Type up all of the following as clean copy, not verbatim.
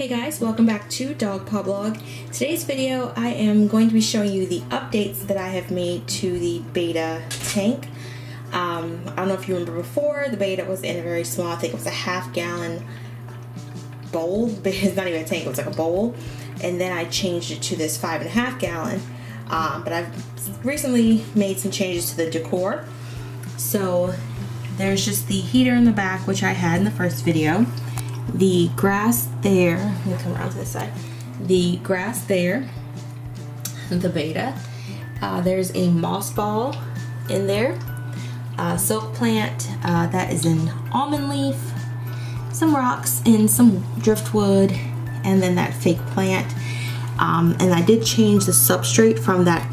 Hey guys, welcome back to Dog Paw Blog. Today's video I am going to be showing you the updates that I have made to the Betta tank. I don't know if you remember before, the Betta was in a very small, I think it was a half-gallon bowl, but it's not even a tank, it was like a bowl. And then I changed it to this 5.5 gallon. But I've recently made some changes to the Decor. So there's just the heater in the back, which I had in the first video. The grass there, let me come around to this side. The grass there, the Betta. There's a moss ball in there. Silk plant, that is an almond leaf. Some rocks and some driftwood, and then that fake plant. And I did change the substrate from that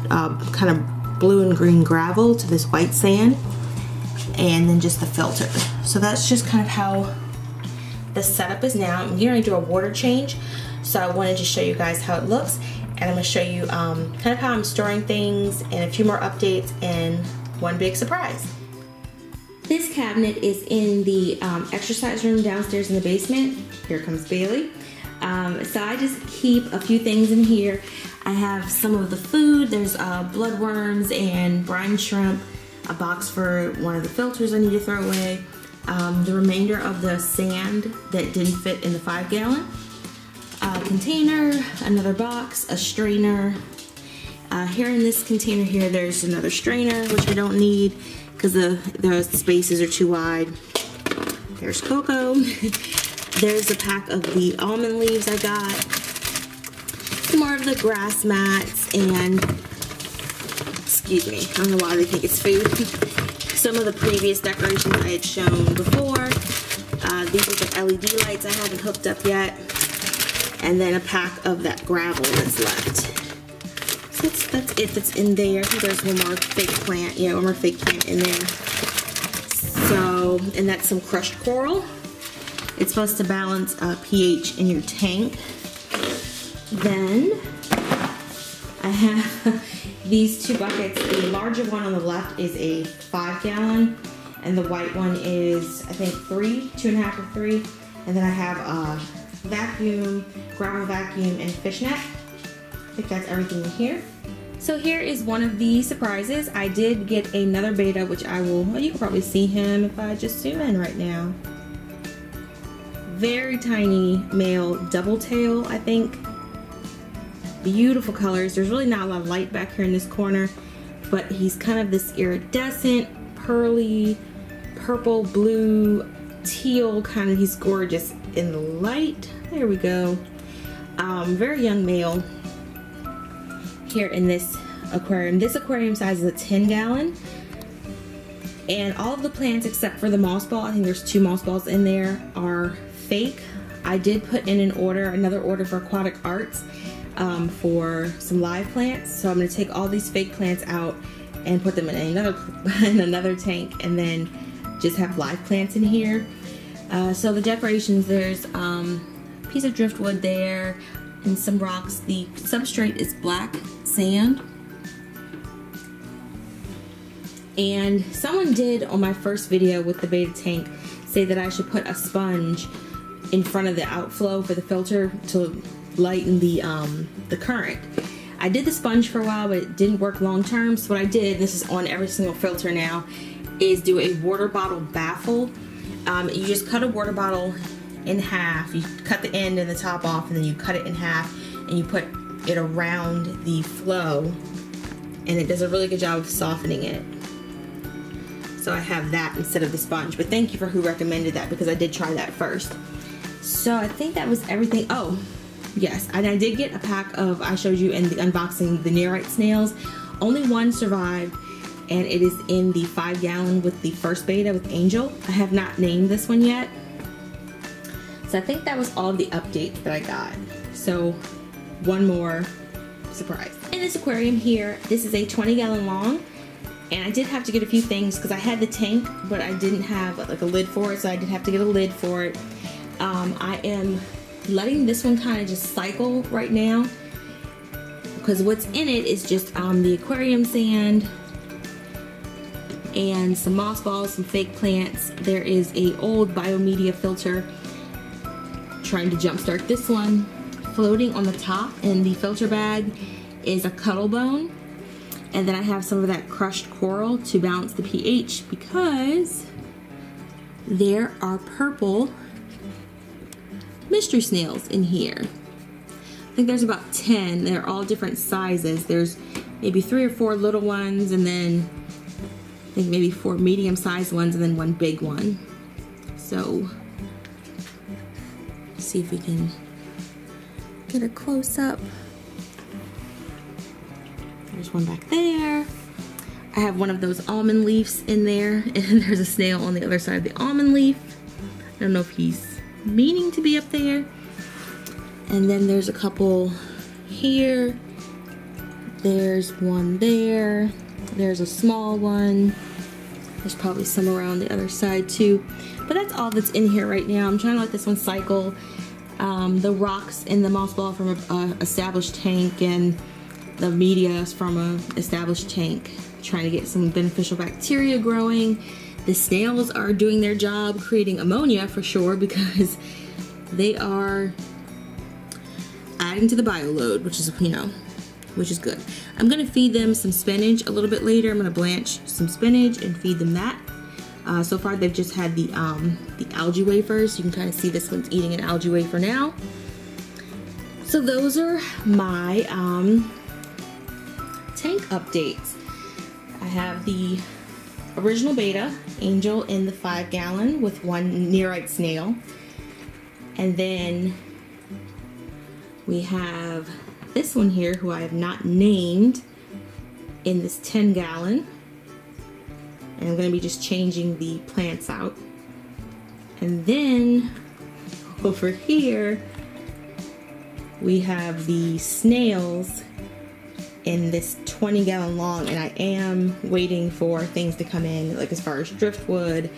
kind of blue and green gravel to this white sand, and then just the filter. So that's just kind of how the setup is now. I'm going to do a water change, so I wanted to show you guys how it looks, and I'm going to show you kind of how I'm storing things and a few more updates and one big surprise. This cabinet is in the exercise room downstairs in the basement. Here comes Bailey. So I just keep a few things in here. I have some of the food. There's bloodworms and brine shrimp, a box for one of the filters I need to throw away, the remainder of the sand that didn't fit in the 5 gallon, a container, another box, a strainer. Here in this container here, there's another strainer, which I don't need because the spaces are too wide. There's Coco. There's a pack of the almond leaves I got. Some more of the grass mats and, excuse me, I don't know why they think it's food. Some of the previous decorations I had shown before. These are the LED lights I haven't hooked up yet. And then a pack of that gravel that's left. So that's it that's in there. I think there's one more fake plant. Yeah, one more fake plant in there. So, and that's some crushed coral. It's supposed to balance pH in your tank. Then I have these two buckets. The larger one on the left is a 5 gallon, and the white one is, I think, 2.5 or 3. And then I have a vacuum, gravel vacuum, and fishnet. I think that's everything in here. So here is one of the surprises. I did get another Betta, which I will, well, you can probably see him if I just zoom in right now. Very tiny male double tail, I think. Beautiful colors. There's really not a lot of light back here in this corner, but he's kind of this iridescent, pearly, purple, blue, teal kind of. He's gorgeous in the light. There we go. Very young male here in this aquarium. This aquarium size is a 10 gallon. And all of the plants except for the moss ball, I think there's 2 moss balls in there, are fake. I did put in another order for Aquatic Arts for some live plants. So I'm going to take all these fake plants out and put them in another tank, and then just have live plants in here. So the decorations, there's a piece of driftwood there and some rocks. The substrate is black sand. And someone did on my first video with the Betta tank say that I should put a sponge in front of the outflow for the filter to lighten the current. I did the sponge for a while, but it didn't work long term. So what I did, this is on every single filter now, is do a water bottle baffle. You just cut a water bottle in half. You cut the end and the top off, and then you cut it in half, and you put it around the flow, and it does a really good job of softening it. So I have that instead of the sponge. But thank you for who recommended that, because I did try that first. So I think that was everything. Oh, yes, and I did get a pack of, I showed you in the unboxing, the Nearite snails. Only one survived, and it is in the 5 gallon with the first Betta with Angel. I have not named this one yet. So I think that was all of the updates that I got. So one more surprise. In this aquarium here, this is a 20 gallon long. And I did have to get a few things because I had the tank, but I didn't have like a lid for it, so I did have to get a lid for it. I am letting this one kind of just cycle right now, because what's in it is just the aquarium sand and some moss balls, some fake plants. There is a old biomedia filter trying to jumpstart this one. Floating on the top in the filter bag is a cuttle bone. And then I have some of that crushed coral to balance the pH because there are purple mystery snails in here. I think there's about 10. They're all different sizes. There's maybe 3 or 4 little ones, and then I think maybe 4 medium-sized ones, and then 1 big one. So, let's see if we can get a close-up. There's one back there. I have one of those almond leaves in there, and there's a snail on the other side of the almond leaf. I don't know if he's meaning to be up there. And then there's a couple here. There's one there. There's a small one. There's probably some around the other side too. But that's all that's in here right now. I'm trying to let this one cycle. The rocks in the moss ball from an established tank, and the media is from an established tank. Trying to get some beneficial bacteria growing. The snails are doing their job creating ammonia for sure, because they are adding to the bio load, which is, you know, which is good. I'm gonna feed them some spinach a little bit later. I'm gonna blanch some spinach and feed them that. So far they've just had the algae wafers. You can kind of see this one's eating an algae wafer now. So those are my tank updates. I have the original Betta Angel in the 5-gallon with 1 nearite snail. And then we have this one here, who I have not named, in this 10-gallon. And I'm going to be just changing the plants out. And then over here we have the snails in this 20-gallon long, and I am waiting for things to come in, like as far as driftwood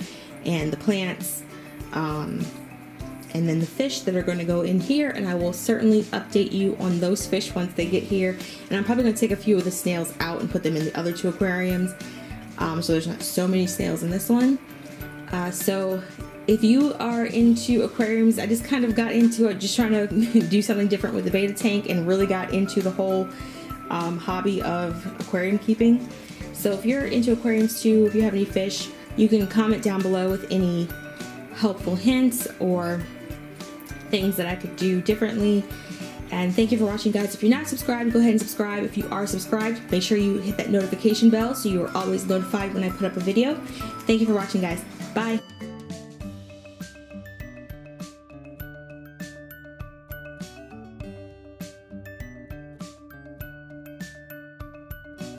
and the plants, and then the fish that are going to go in here, and I will certainly update you on those fish once they get here. And I'm probably going to take a few of the snails out and put them in the other 2 aquariums, so there's not so many snails in this one. So if you are into aquariums, I just kind of got into it just trying to do something different with the Betta tank, and really got into the whole hobby of aquarium keeping. So if you're into aquariums too, if you have any fish, you can comment down below with any helpful hints or things that I could do differently. And thank you for watching, guys. If you're not subscribed, go ahead and subscribe. If you are subscribed, make sure you hit that notification bell so you are always notified when I put up a video. Thank you for watching, guys. Bye.